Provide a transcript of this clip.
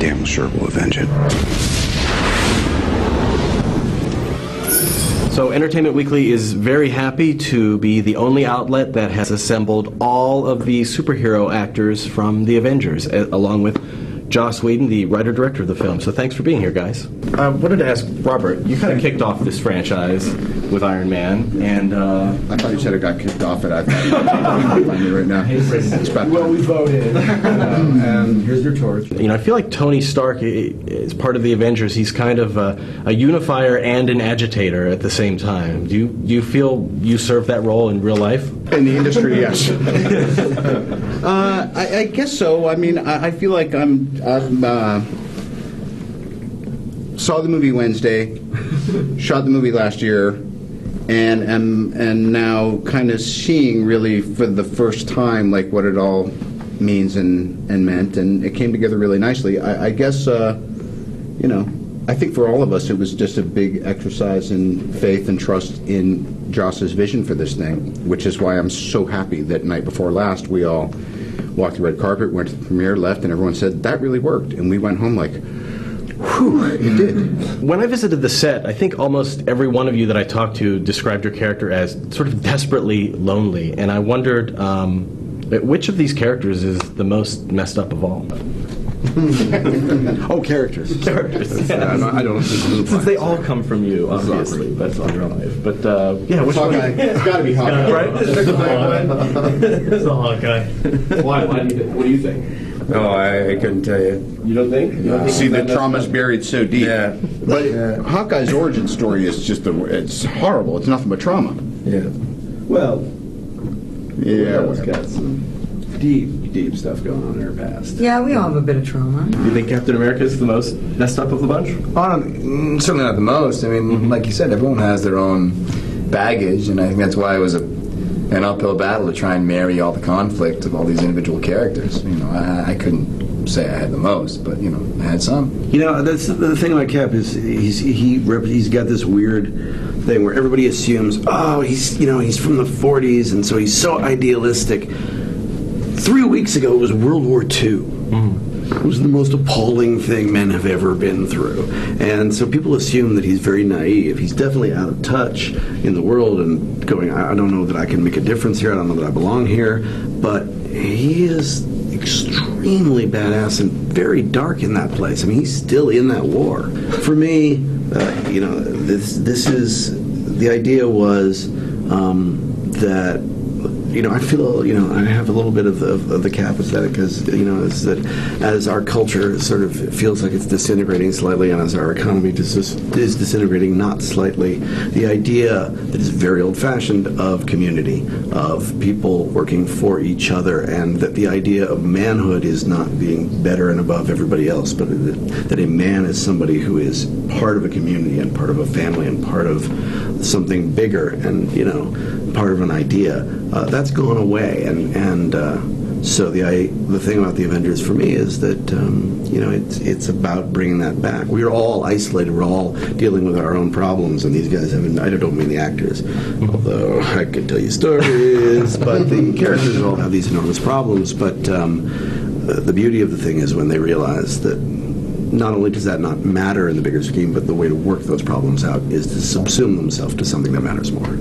damn sure will avenge it. So Entertainment Weekly is very happy to be the only outlet that has assembled all of the superhero actors from the Avengers, along with Joss Whedon, the writer-director of the film. So thanks for being here, guys. I wanted to ask, Robert, you kind of kicked off this franchise with Iron Man, and I thought you said it got kicked off, and I thought right now. Well, we voted, and here's your torch. You know, I feel like Tony Stark is part of the Avengers. He's kind of a unifier and an agitator at the same time. Do you feel you serve that role in real life? In the industry, yes. I guess so. I mean, I feel like I'm saw the movie Wednesday, shot the movie last year, and now kind of seeing really for the first time like what it all means and meant, and it came together really nicely. I guess you know, I think for all of us it was just a big exercise in faith and trust in Joss's vision for this thing, which is why I'm so happy that night before last we all walked the red carpet, went to the premiere, left, and everyone said that really worked, and we went home like, whew, it did. When I visited the set, I think almost every one of you that I talked to described your character as sort of desperately lonely, and I wondered which of these characters is the most messed up of all? Oh, characters. Characters. Yeah, I don't Since they all come from you, obviously, but in real life. But yeah, which one? It's got to be Hawkeye, right? It's a Hawkeye. Why? What do you think? Oh, I couldn't tell you. You don't think? You don't think See, the trauma's buried so deep. Yeah. But Hawkeye's origin story is just it's horrible. It's nothing but trauma. Yeah. Well, Yeah. it's got some deep stuff going on in her past. Yeah, we all have a bit of trauma. You think Captain America is the most messed up of the bunch? Certainly not the most. I mean, like you said, everyone has their own baggage, and I think that's why it was an uphill battle to try and marry all the conflict of all these individual characters. You know, I couldn't say I had the most, but, you know, I had some. You know, that's the thing about Cap is he's got this weird thing where everybody assumes, oh, he's from the 40s, and so he's so idealistic. 3 weeks ago, it was World War II. It was the most appalling thing men have ever been through. And so people assume that he's very naive. He's definitely out of touch in the world and going, I don't know that I can make a difference here. I don't know that I belong here. But he is extremely badass and very dark in that place. I mean, he's still in that war. For me, you know, this is, the idea was that, you know, I feel, you know, I have a little bit of the Cap aesthetic, because, you know, is that as our culture sort of feels like it's disintegrating slightly, and as our economy is disintegrating not slightly, the idea that is very old-fashioned of community, of people working for each other, and that the idea of manhood is not being better and above everybody else, but that a man is somebody who is part of a community and part of a family and part of something bigger and, you know, part of an idea. That's gone away, and so the thing about the Avengers for me is that you know, it's about bringing that back. We're all isolated. We're all dealing with our own problems, and these guys haven't. I don't mean the actors, although I could tell you stories, but the characters all have these enormous problems. But the beauty of the thing is when they realize that not only does that not matter in the bigger scheme, but the way to work those problems out is to subsume themselves to something that matters more.